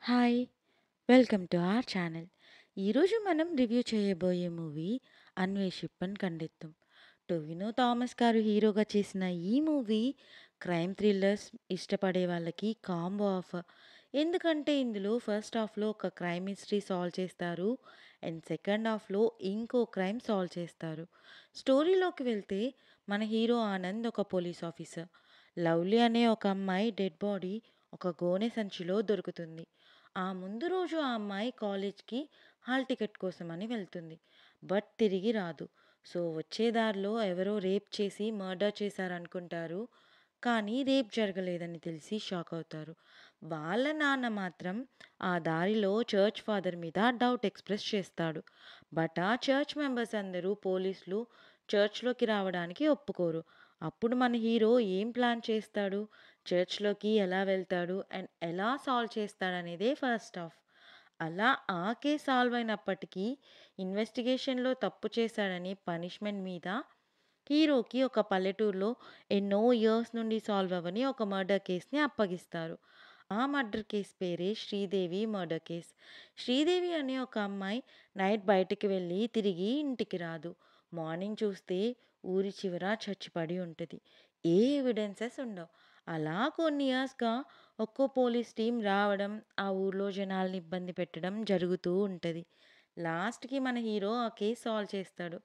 Hi! Welcome to our channel. ఈరోజు మనం review చేయబోయే మూవీ 'అన్వేషిప్పన్ కండిత్తం'. టొవినో థామస్ గారు హీరోగా చేసిన ఈ మూవీ క్రైమ్ థ్రిల్లర్స్ ఇష్టపడే వాళ్ళకి కాంబో ఆఫర్. ఎందుకంటే ఇందులో ఫస్ట్ హాఫ్‌లో ఒక క్రైమ్ మిస్టరీ సాల్వ్ చేస్తారు. అండ్ సెకండ్ హాఫ్‌లో ఇంకో క్రైమ్ సాల్వ్ చేస్తారు. స్టోరీలోకి వెళ్తే మన హీరో ఆనంద్ ఒక పోలీస్ ఆఫీసర్. లవ్లీ అనే ఒక అమ్మాయి డెడ్ బాడీ ఒక గోనె సంచిలో దొరుకుతుంది. ఆ ముందు రోజు ఆ అమ్మాయి కాలేజ్‌కి హాల్ టికెట్ కోసమని వెళ్తుంది. బట్ తిరిగి రాదు. సో, వచ్చే దారిలో ఎవరో రేప్ చేసి మర్డర్ చేశారనుకుంటారు. కానీ రేప్ జరగలేదని తెలిసి షాక్ అవుతారు. వాళ్ళ నాన్న మాత్రం ఆ దారిలో చర్చ్ ఫాదర్ మీద డౌట్ ఎక్స్‌ప్రెస్ చేస్తాడు. బట్ ఆ చర్చ్ మెంబర్స్ అందరూ పోలీసులు చర్చ్‌లోకి రావడానికి ఒప్పుకోరు. అప్పుడు మన హీరో ఏం ప్లాన్ చేస్తాడు? చర్చ్‌లోకి ఎలా వెళ్తాడు? అండ్ ఎలా సాల్వ్ చేస్తాడనేదే ఫస్ట్ హాఫ్. అలా ఆ కేస్ సాల్వ్ అయినప్పటికీ ఇన్వెస్టిగేషన్‌లో తప్పు చేశాడని పనిష్మెంట్ మీద హీరోకి ఒక పల్లెటూరులో ఎన్నో ఇయర్స్ నుండి సాల్వ్ అవ్వని ఒక మర్డర్ కేస్‌ని అప్పగిస్తారు. ఆ మర్డర్ కేస్ పేరే శ్రీదేవి మర్డర్ కేస్. శ్రీదేవి అనే ఒక అమ్మాయి నైట్ బయటికి వెళ్ళి తిరిగి ఇంటికి రాదు. మార్నింగ్ చూస్తే ఊరి చివర చచ్చిపడి ఉంటది. ఏ ఎవిడెన్సెస్ ఉండవు. అలా కొన్ని ఇయర్స్‌గా ఒక్కో పోలీస్ టీమ్ రావడం, ఆ ఊర్లో జనాల్ని ఇబ్బంది పెట్టడం జరుగుతూ ఉంటది. లాస్ట్‌కి మన హీరో ఆ కేస్ సాల్వ్ చేస్తాడు.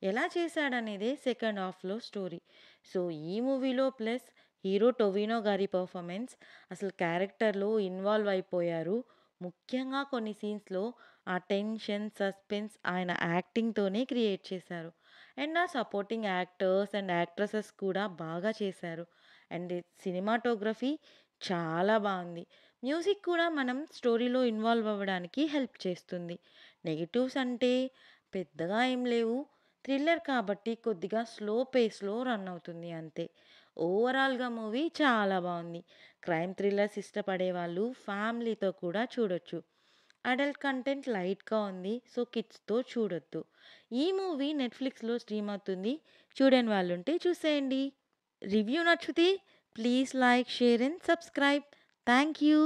ఎలా చేశాడనేదే సెకండ్ హాఫ్‌లో స్టోరీ. సో, ఈ మూవీలో ప్లస్ హీరో టొవినో గారి పెర్ఫార్మెన్స్ అసలు క్యారెక్టర్‌లో ఇన్వాల్వ్ అయిపోయారు. ముఖ్యంగా కొన్ని సీన్స్‌లో ఆ టెన్షన్, సస్పెన్స్ ఆయన యాక్టింగ్‌తోనే క్రియేట్ చేశారు. అండ్ ఆ సపోర్టింగ్ యాక్టర్స్ అండ్ యాక్ట్రెసెస్ కూడా బాగా చేశారు. అండ్ సినిమాటోగ్రఫీ చాలా బావుంది. మ్యూజిక్ కూడా మనం స్టోరీలో ఇన్వాల్వ్ అవ్వడానికి హెల్ప్ చేస్తుంది. నెగెటివ్స్ అంటే పెద్దగా ఏం లేవు. థ్రిల్లర్ కాబట్టి కొద్దిగా స్లో పేస్‌లో రన్ అవుతుంది అంతే. ఓవరాల్‌గా మూవీ చాలా బావుంది. క్రైమ్ థ్రిల్లర్స్ ఇష్టపడే వాళ్ళు ఫ్యామిలీతో కూడా చూడొచ్చు. అడల్ట్ కంటెంట్ లైట్‌గా ఉంది. సో, కిడ్స్‌తో చూడొద్దు. ఈ మూవీ నెట్‌ఫ్లిక్స్‌లో స్ట్రీమ్ అవుతుంది. చూడని వాళ్ళుంటే చూసేయండి. రివ్యూ నచ్చితే please like, share and subscribe. Thank you.